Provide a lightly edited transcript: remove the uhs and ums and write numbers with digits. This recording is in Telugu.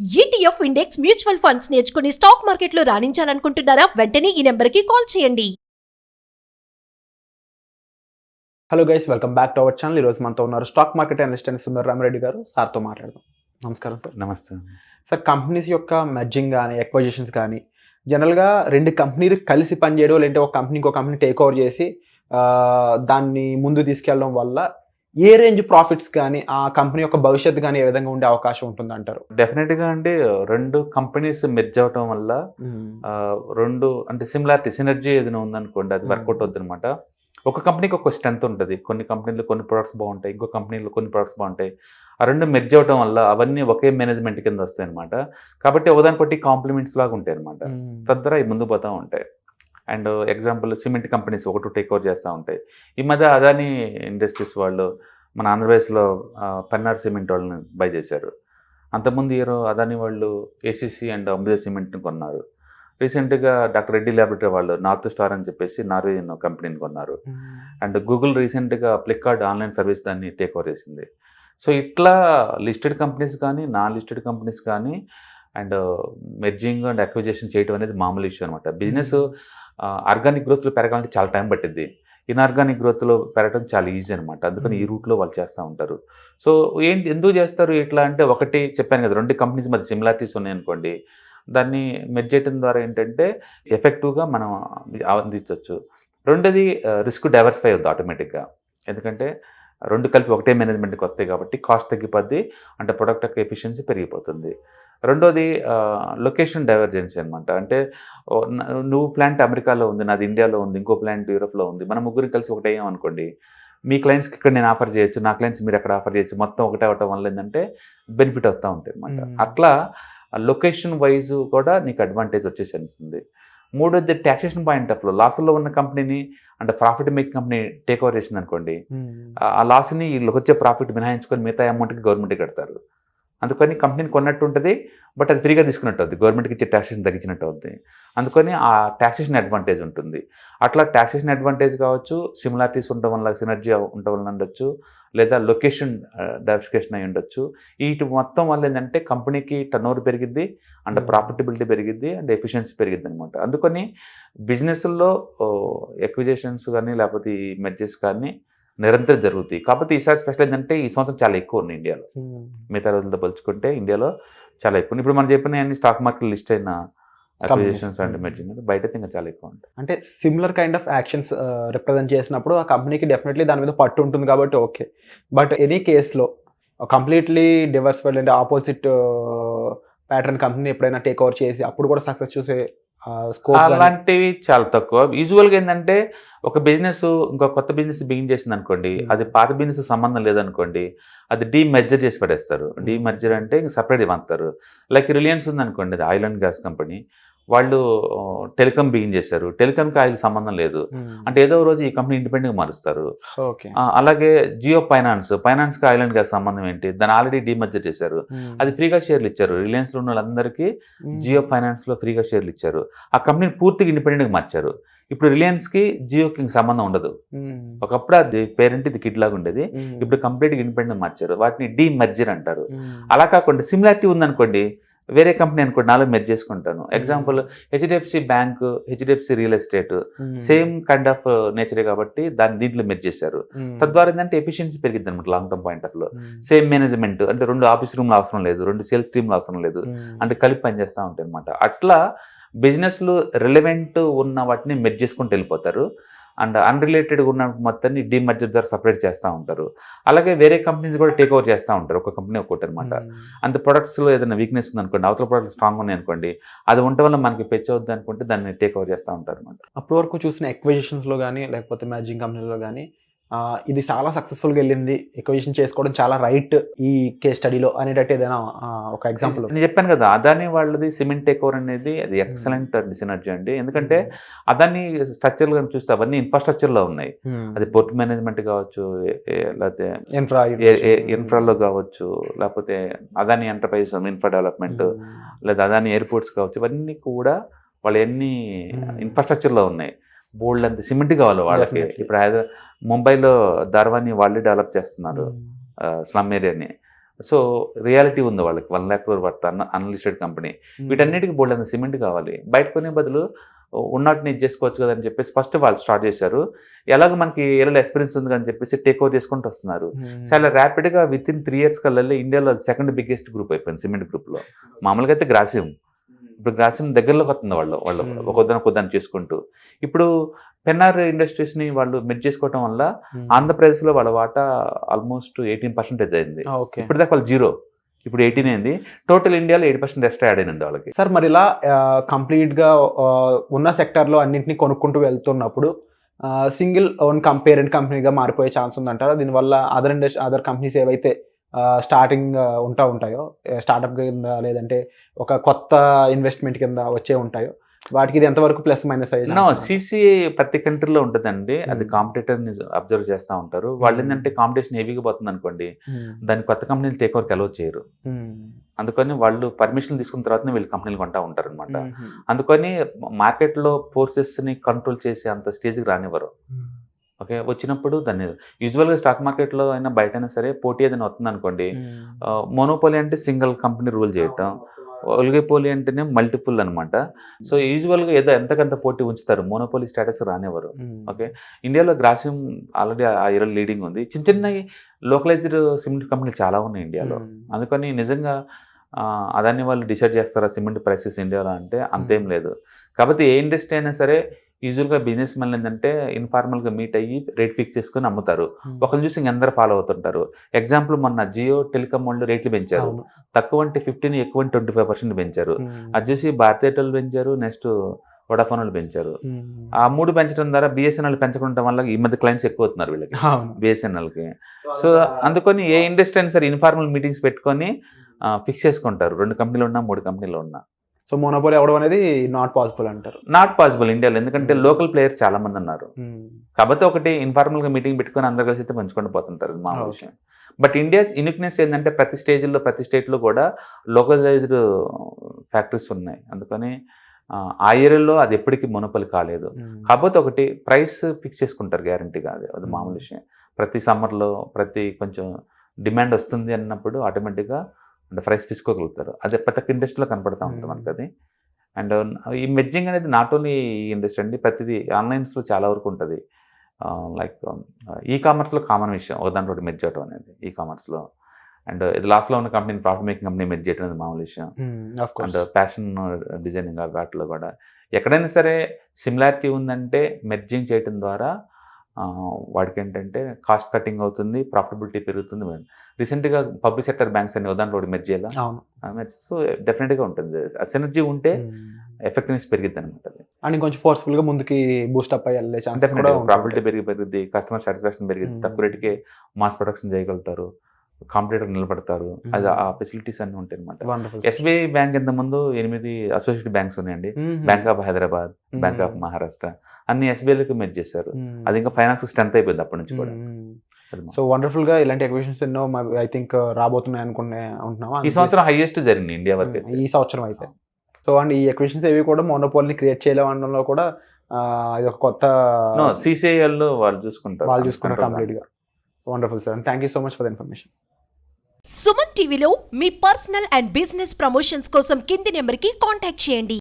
ఈటీఎఫ్ ఇండెక్స్ మ్యూచువల్ ఫండ్స్ నేర్చుకుని స్టాక్ మార్కెట్లో రాణించాలనుకుంటున్నారా? వెంటనే ఈ నెంబర్కి కాల్ చేయండి. Hello guys, welcome back to our channel. ఈరోజు మనతో ఉన్నారు స్టాక్ మార్కెట్ అనలిస్ట్ అయిన సుందర్ రామరెడ్డి గారు. సార్తో మాట్లాడదాం. నమస్కారం సార్. నమస్తే సార్, కంపెనీస్ యొక్క మెర్జింగ్ కానీ ఎక్వైజిషన్స్ కానీ జనరల్గా రెండు కంపెనీలు కలిసి పనిచేయడం, లేదంటే ఒక కంపెనీ ఇంకో కంపెనీ టేక్ ఓవర్ చేసి దాన్ని ముందు తీసుకెళ్ళడం వల్ల ఏ రేంజ్ ప్రాఫిట్స్ కానీ ఆ కంపెనీ యొక్క భవిష్యత్తు కానీ ఏ విధంగా ఉండే అవకాశం ఉంటుంది అంటారు? డెఫినెట్గా అండి, రెండు కంపెనీస్ మెర్జ్ అవటం వల్ల రెండు అంటే సిమిలారిటీ సినర్జీ ఏదైనా ఉందనుకోండి, అది వర్కౌట్ అవుతుంది అనమాట. ఒక కంపెనీకి ఒక స్ట్రెంత్ ఉంటుంది. కొన్ని కంపెనీలు కొన్ని ప్రొడక్ట్స్ బాగుంటాయి, ఇంకో కంపెనీలో కొన్ని ప్రొడక్ట్స్ బాగుంటాయి. ఆ రెండు మెర్జ్ అవటం వల్ల అవన్నీ ఒకే మేనేజ్మెంట్ కింద వస్తాయి అనమాట. కాబట్టి ఒకదానికొట్టి కాంప్లిమెంట్స్ లాగా ఉంటాయి అనమాట. తద్వారా అవి ముందు పోతూ ఉంటాయి. అండ్ ఎగ్జాంపుల్ సిమెంట్ కంపెనీస్ ఒకటి టేక్ ఓవర్ చేస్తూ ఉంటాయి. ఈ మధ్య అదాని ఇండస్ట్రీస్ వాళ్ళు మన ఆంధ్రప్రదేశ్లో పన్నార్ సిమెంట్ వాళ్ళని బై చేశారు. అంతకుముందు ఇయర్ అదాని వాళ్ళు ఏసీసీ అండ్ అంబుజా సిమెంట్ని కొన్నారు. రీసెంట్గా డాక్టర్ రెడ్డి ల్యాబొరేటరీ వాళ్ళు నార్త్ స్టార్ అని చెప్పేసి నార్వేజియన్ కంపెనీని కొన్నారు. అండ్ గూగుల్ రీసెంట్గా ఫ్లిప్కార్ట్ ఆన్లైన్ సర్వీస్ దాన్ని టేక్ ఓవర్ చేసింది. సో ఇట్లా లిస్టెడ్ కంపెనీస్ కానీ నాన్ లిస్టెడ్ కంపెనీస్ కానీ అండ్ మెర్జింగ్ అండ్ అక్విజిషన్ చేయడం అనేది మామూలు ఇష్యూ అనమాట. బిజినెస్ ఆర్గానిక్ గ్రోత్లో పెరగాలంటే చాలా టైం పట్టిద్ది. ఇన్ఆర్గానిక్ గ్రోత్లో పెరగడం చాలా ఈజీ అనమాట. అందుకని ఈ రూట్లో వాళ్ళు చేస్తూ ఉంటారు. సో ఎందుకు చేస్తారు ఇట్లా అంటే, ఒకటి చెప్పాను కదా, రెండు కంపెనీస్ మధ్య సిమిలారిటీస్ ఉన్నాయనుకోండి, దాన్ని మెర్జ్ చేయడం ద్వారా ఏంటంటే ఎఫెక్టివ్గా మనం అందించవచ్చు. రెండోది రిస్క్ డైవర్సిఫై అవుతుంది ఆటోమేటిక్గా. ఎందుకంటే రెండు కలిపి ఒకటే మేనేజ్మెంట్కి వస్తాయి కాబట్టి కాస్ట్ తగ్గిపోద్ది, అంటే ప్రొడక్ట్ యొక్క ఎఫిషియన్సీ పెరిగిపోతుంది. రెండోది లొకేషన్ డైవర్జెన్సీ అనమాట. అంటే నువ్వు ప్లాంట్ అమెరికాలో ఉంది, నాది ఇండియాలో ఉంది, ఇంకో ప్లాంట్ యూరోప్లో ఉంది. మనం ముగ్గురు కలిసి ఒకటే అనుకోండి, మీ క్లయింట్స్కి ఇక్కడ నేను ఆఫర్ చేయొచ్చు, నా క్లయింట్స్ మీరు అక్కడ ఆఫర్ చేయొచ్చు, మొత్తం ఒకటే అవటం వల్ల ఏంటంటే బెనిఫిట్ వస్తూ ఉంటాయి అనమాట. అట్లా లొకేషన్ వైజ్ కూడా నీకు అడ్వాంటేజ్ వచ్చేసి అనిస్తుంది. మూడోది ట్యాక్సేషన్ పాయింట్ ఆఫ్ లో లాస్లో ఉన్న కంపెనీని అంటే profit making company take over చేసింది అనుకోండి, ఆ లాస్ని వీళ్ళకి వచ్చే ప్రాఫిట్ మినహాయించుకొని మిగతా అమౌంట్కి గవర్నమెంట్కి కడతారు. అందుకని కంపెనీని కొన్నట్టు ఉంటుంది, బట్ అది ఫ్రీగా తీసుకున్నట్టు అవుతుంది, గవర్నమెంట్కి ఇచ్చే ట్యాక్సేషన్ తగ్గించినట్టు అవుతుంది. అందుకని ఆ ట్యాక్సేషన్ అడ్వాంటేజ్ ఉంటుంది. అట్లా ట్యాక్సేషన్ అడ్వాంటేజ్ కావచ్చు, సిమిలారిటీస్ ఉండడం వల్ల సినర్జీ ఉండడం వల్ల ఉండొచ్చు, లేదా లొకేషన్ డైవర్సిఫికేషన్ అయి ఉండొచ్చు. వీటి మొత్తం వల్ల ఏంటంటే కంపెనీకి టర్న్ ఓవర్ పెరిగిద్ది, అండ్ ప్రాఫిటబిలిటీ పెరిగిద్ది, అండ్ ఎఫిషియన్సీ పెరిగిద్ది అనమాట. అందుకని బిజినెస్లో ఎక్విజిషన్స్ కానీ లేకపోతే ఈ మెర్జెస్ కానీ నిరంతరం జరుగుతాయి. కాకపోతే ఈసారి స్పెషల్ ఏంటంటే ఈ సంవత్సరం చాలా ఎక్కువ ఉంది ఇండియాలో, మిగతా రోజులతో పోల్చుకుంటే ఇండియాలో చాలా ఎక్కువ. ఇప్పుడు మనం చెప్పిన అన్ని స్టాక్ మార్కెట్ లిస్ట్ అయిన అక్విజిషన్స్ అండ్ మెర్జింగ్ బయట ఇంకా చాలా ఎక్కువ ఉంటాయి. అంటే similar kind of actions represent చేసినప్పుడు ఆ కంపెనీకి డెఫినెట్లీ దాని మీద పట్టు ఉంటుంది కాబట్టి ఓకే. బట్ ఎనీ కేసులో కంప్లీట్లీ డివర్సిఫైడ్ అంటే ఆపోజిట్ ప్యాటర్న్ కంపెనీ ఎప్పుడైనా టేక్ ఓవర్ చేసి అప్పుడు కూడా సక్సెస్ చూసే స్కోప్ అలాంటివి చాలా తక్కువ. యూజువల్గా ఏంటంటే ఒక బిజినెస్ ఇంకో కొత్త బిజినెస్ బిగిన్ చేసింది అనుకోండి, అది పాత బిజినెస్ సంబంధం లేదనుకోండి, అది డీమెర్జర్ చేసి పడేస్తారు. డీమెర్జర్ అంటే ఇంక సపరేట్ ఇవ్వంతారు. లైక్ రిలయన్స్ ఉందనుకోండి, అది ఆయిల్ అండ్ గ్యాస్ కంపెనీ, వాళ్ళు టెలికాం బిగిన్ చేశారు. టెలికాంకి ఆయిల్ సంబంధం లేదు, అంటే ఏదో రోజు ఈ కంపెనీ ఇండిపెండెంట్గా మారుస్తారు. అలాగే జియో ఫైనాన్స్కి ఆయిల్ అండ్ గ్యాస్ సంబంధం ఏంటి, దాన్ని ఆల్రెడీ డీమర్జర్ చేశారు, అది ఫ్రీగా షేర్లు ఇచ్చారు. రిలయన్స్లో ఉన్న వాళ్ళందరికీ జియో ఫైనాన్స్లో ఫ్రీగా షేర్లు ఇచ్చారు. ఆ కంపెనీని పూర్తిగా ఇండిపెండెంట్గా మార్చారు. ఇప్పుడు రిలయన్స్కి జియోకి సంబంధం ఉండదు. ఒకప్పుడు అది పేరెంట్ ఇది కిడ్ లాగా ఉండేది, ఇప్పుడు కంప్లీట్గా ఇండిపెండెంట్ మార్చారు. వాటిని డీమర్జర్ అంటారు. అలా కాకుండా సిమిలారిటీ ఉందనుకోండి, వేరే కంపెనీ అనుకోండి, నాలో మెర్జ్ చేసుకుంటాను. Example H D F C bank, H D F C real estate same kind of నేచరే కాబట్టి దాన్ని దీంట్లో మెర్జ్ చేశారు. తద్వారా ఏంటంటే ఎఫిషియన్సీ పెరిగింది అనమాట లాంగ్ టర్మ్ పాయింట్ ఆఫ్ లో. సేమ్ మేనేజ్మెంట్, అంటే రెండు ఆఫీస్ రూమ్లు అవసరం లేదు, రెండు సేల్స్ టీమ్లు అవసరం లేదు, అంటే కలిపి పనిచేస్తూ ఉంటాయి అనమాట. అట్లా బిజినెస్లు రిలవెంట్ ఉన్న వాటిని మెర్జ్ చేసుకుంటూ వెళ్ళిపోతారు, అండ్ అన్రిలేటెడ్గా ఉన్న మొత్తాన్ని డీమర్జర్ ద్వారా సపరేట్ చేస్తూ ఉంటారు. అలాగే వేరే కంపెనీస్ కూడా టేక్ ఓవర్ చేస్తూ ఉంటారు, ఒక కంపెనీ ఒక్కొక్కటి అనమాట. అంత ప్రొడక్ట్స్లో ఏదైనా వీక్నెస్ ఉందనుకోండి, అవతల ప్రొడక్ట్స్ స్ట్రాంగ్ ఉన్నాయి అనుకోండి, అది ఉండటం వల్ల మనకి పెచ్ అవుద్ది అనుకుంటే దాన్ని టేక్ ఓవర్ చేస్తూ ఉంటారు అనమాట. అప్పటి వరకు చూసిన ఎక్విజిషన్స్లో కానీ లేకపోతే మ్యాచింగ్ కంపెనీలో కానీ ఇది చాలా సక్సెస్ఫుల్గా వెళ్ళింది, ఎక్విజిషన్ చేసుకోవడం చాలా రైట్ ఈ కేస్ స్టడీలో అనేటట్టు ఏదైనా ఒక ఎగ్జాంపుల్? నేను చెప్పాను కదా, అదాని వాళ్ళది సిమెంట్ టేక్ ఓవర్ అనేది అది ఎక్సలెంట్ సినర్జీ అండి. ఎందుకంటే అదాని స్ట్రక్చర్గా చూస్తే అవన్నీ ఇన్ఫ్రాస్ట్రక్చర్లో ఉన్నాయి. అది పోర్ట్ మేనేజ్మెంట్ కావచ్చు, లేకపోతే ఇన్ఫ్రాలో కావచ్చు, లేకపోతే అదాని ఎంటర్ప్రైజెస్ ఇన్ఫ్రా డెవలప్మెంట్, లేదా అదాని ఎయిర్పోర్ట్స్ కావచ్చు, ఇవన్నీ కూడా వాళ్ళు ఎన్ని ఇన్ఫ్రాస్ట్రక్చర్లో ఉన్నాయి. బోల్డ్ అంత సిమెంట్ కావాలి వాళ్ళకి. ఇప్పుడు ముంబైలో ధార్వాని వాళ్ళే డెవలప్ చేస్తున్నారు, స్లమ్ ఏరియాని. సో రియాలిటీ ఉంది వాళ్ళకి 1 lakh crore worth unlisted company. వీటన్నిటికీ బోల్డ్ అంత సిమెంట్ కావాలి. బయట కొనే బదులు ఉన్నట్టుని ఇది చేసుకోవచ్చు కదా అని చెప్పేసి ఫస్ట్ వాళ్ళు స్టార్ట్ చేశారు. ఎలాగో మనకి ఏరియాలో ఎక్స్పీరియన్స్ ఉంది అని చెప్పేసి టేక్ ఓవర్ చేసుకుంటూ వస్తున్నారు. చాలా ర్యాపిడ్గా విత్ ఇన్ 3 years కల్లా ఇండియాలో సెకండ్ బిగ్గెస్ట్ గ్రూప్ అయిపోయింది సిమెంట్ గ్రూప్లో. మామూలుగా అయితే గ్రాసిమ్, ఇప్పుడు గ్రాసిమ్ దగ్గరలోకి వస్తుంది వాళ్ళు కొద్దాన్ని చేసుకుంటూ. ఇప్పుడు పెన్నార్ ఇండస్ట్రీస్ని వాళ్ళు మెర్జ్ చేసుకోవడం వల్ల ఆంధ్రప్రదేశ్లో వాళ్ళ వాటా ఆల్మోస్ట్ 18% అయింది. ఇప్పుడు దాకా వాళ్ళు 0, ఇప్పుడు 18 అయింది. టోటల్ ఇండియాలో 8% ఎక్స్ట్రా యాడ్ అయినండి వాళ్ళకి. సార్ మరి ఇలా కంప్లీట్గా ఉన్న సెక్టార్లో అన్నింటినీ కొనుక్కుంటూ వెళ్తున్నప్పుడు సింగిల్ ఓన్ పేరెంట్ కంపెనీగా మారిపోయే ఛాన్స్ ఉందంటారా? దీనివల్ల అదర్ కంపెనీస్ ఏవైతే స్టార్టింగ్ ఉంటాయో స్టార్ట్అప్ కింద లేదంటే ఒక కొత్త ఇన్వెస్ట్మెంట్ కింద వచ్చే ఉంటాయో వాటికి ఇది ఎంతవరకు ప్లస్ మైనస్ అయ్యే? సిసిఐ ప్రతి కంట్రీలో ఉంటుందండి. అది కాంపిటేటర్ని అబ్జర్వ్ చేస్తూ ఉంటారు. వాళ్ళు ఏంటంటే కాంపిటీషన్ హెవీగా పోతుంది అనుకోండి, దాన్ని కొత్త కంపెనీలు టేక్ ఓవర్కి అలౌ చేయరు. అందుకని వాళ్ళు పర్మిషన్ తీసుకున్న తర్వాత వీళ్ళు కంపెనీలు కొంటా ఉంటారు అనమాట. అందుకని మార్కెట్లో ఫోర్సెస్ని కంట్రోల్ చేసే అంత స్టేజ్కి రానివ్వరు. ఓకే, వచ్చినప్పుడు దాన్ని యూజువల్గా స్టాక్ మార్కెట్లో అయినా బయట అయినా సరే పోటీ ఏదైనా వస్తుంది అనుకోండి, మోనోపోలీ అంటే సింగిల్ కంపెనీ రూల్ చేయటం, ఒలిగోపోలీ అంటేనే మల్టిపుల్ అనమాట. సో యూజువల్గా ఏదో ఎంతకంత పోటీ ఉంచుతారు, మోనోపోలీ స్టేటస్ రానివ్వరు. ఓకే, ఇండియాలో గ్రాసిమ్ ఆల్రెడీ ఆ ఏరియాలో లీడింగ్ ఉంది. చిన్న చిన్న లోకలైజ్డ్ సిమెంట్ కంపెనీలు చాలా ఉన్నాయి ఇండియాలో. అందుకని నిజంగా అదాన్ని వాళ్ళు డిసైడ్ చేస్తారా సిమెంట్ ప్రైసెస్ ఇండియాలో అంటే అంతేం లేదు. కాబట్టి ఏ ఇండస్ట్రీ అయినా సరే యూజువల్గా బిజినెస్ మెన్ ఏంటంటే ఇన్ఫార్మల్గా మీట్ అయ్యి రేట్ ఫిక్స్ చేసుకుని అమ్ముతారు. ఒకరిని చూసి ఇంకెందరూ ఫాలో అవుతుంటారు. ఎగ్జాంపుల్ మొన్న జియో టెలికామ్ వాళ్ళు రేట్లు పెంచారు. తక్కువ అంటే 15, ఎక్కువ అంటే 25% పెంచారు. అది చూసి భారతీ ఎయిర్టెల్ పెంచారు, నెక్స్ట్ వోడాఫోన్ వాళ్ళు పెంచారు. ఆ 3 పెంచడం ద్వారా బిఎస్ఎన్ఎల్ పెంచడం వల్ల ఈ మధ్య క్లయింట్స్ ఎక్కువ అవుతున్నారు వీళ్ళకి, బిఎస్ఎన్ఎల్కి. సో అందుకని ఏ ఇండస్ట్రీ అయినా సరే ఇన్ఫార్మల్ మీటింగ్స్ పెట్టుకొని ఫిక్స్ చేసుకుంటారు, 2 కంపెనీలు ఉన్నా 3 కంపెనీలు ఉన్నా. సో మోనోపోలీ అవ్వడం అనేది నాట్ పాసిబుల్ అంటారు? నాట్ పాసిబుల్ ఇండియాలో, ఎందుకంటే లోకల్ ప్లేయర్స్ చాలా మంది ఉన్నారు. కాబట్టి ఒకటి ఇన్ఫార్మల్గా మీటింగ్ పెట్టుకొని అందరు కలిసి అయితే పంచుకొని పోతుంటారు, మా విషయం. బట్ ఇండియా యూనిక్నెస్ ఏంటంటే ప్రతి స్టేజ్లో ప్రతి స్టేట్లో కూడా లోకలైజ్డ్ ఫ్యాక్టరీస్ ఉన్నాయి. అందుకని ఆ ఏరియాలో అది ఎప్పటికీ మోనోపోలీ కాలేదు. కాకపోతే ఒకటి ప్రైస్ ఫిక్స్ చేసుకుంటారు గ్యారంటీగా, అది మామూలు విషయం. ప్రతి సమ్మర్లో కొంచెం డిమాండ్ వస్తుంది అన్నప్పుడు ఆటోమేటిక్గా అంటే ప్రైస్ తీసుకోగలుగుతారు. అదే ప్రతి ఒక్క ఇండస్ట్రీలో కనపడతా ఉంటుంది మనకు అది. అండ్ ఈ మెర్జింగ్ అనేది నాట్ ఓన్లీ ఈ ఇండస్ట్రీ అండి, ప్రతిదీ ఆన్లైన్స్లో చాలా వరకు ఉంటుంది. లైక్ ఈ కామర్స్లో కామన్ విషయం, ఒక దాంట్లో మెర్జ్ అవడం అనేది ఈ కామర్స్లో. అండ్ ఇది లాస్ట్లో ఉన్న company profit making company merge చేయడం అనేది మామూలు విషయం. అండ్ ఫ్యాషన్ డిజైనింగ్ వాటిలో కూడా ఎక్కడైనా సరే సిమిలారిటీ ఉందంటే మెర్జింగ్ చేయడం ద్వారా వాడికి ఏంటంటే కాస్ట్ కటింగ్ అవుతుంది, ప్రాఫిటబిలిటీ పెరుగుతుంది. రీసెంట్గా పబ్లిక్ సెక్టర్ బ్యాంక్స్ అనే దాంట్లో మెర్జ్ చేయాలి. సో డెఫినెట్గా ఉంటుంది, సినర్జీ ఉంటే ఎఫెక్టివ్నెస్ పెరిగిద్ది అనమాట. అని కొంచెం ఫోర్స్ఫుల్గా ముందుకి బూస్టప్ అయ్యే ఛాన్స్, ప్రాఫిటబిలిటీ పెరిగిద్ది, కస్టమర్ సాటిస్ఫాక్షన్ పెరిగిద్ది, తక్కువ రేటుకే మాస్ ప్రొడక్షన్ చేయగలుగుతారు, కాంపిటేటర్ నిలబడతారు. అది ఆ ఫెసిలిటీస్ అన్నీ ఉంటాయి అనమాట. ఎస్బీఐ బ్యాంక్ ఇంత ముందు 8 అసోసియేట్ బ్యాంక్స్ ఉన్నాయండి. Bank of Hyderabad, bank of Maharashtra అన్ని ఎస్బీఐలకు మెర్జ్ చేశారు. అది ఇంకా ఫైనాన్స్ స్ట్రెంత్ అయిపోయింది అప్పటి నుంచి కూడా. సో వండర్ఫుల్ గా ఇలాంటి ఎక్విజిషన్స్ ఎన్నో ఐ థింక్ రాబోతున్నాయి అనుకుంటున్నాం. ఈ సంవత్సరం హైయెస్ట్ జరిగింది ఇండియా వరకు ఈ సంవత్సరం అయితే. సో అండ్ ఈ ఎక్విజిషన్స్ ఏవి కూడా మోనోపోలీని క్రియేట్ చేయలేమనడంలో కూడా ఇది ఒక కొత్త సిసిఐఎల్ వాళ్ళు చూసుకుంటారు కంప్లీట్ గా. Wonderful sir, thank you so much for the information. Suman టీవీలో మీ పర్సనల్ అండ్ బిజినెస్ ప్రమోషన్స్ కోసం కింది నెంబర్కి కాంటాక్ట్ చేయండి.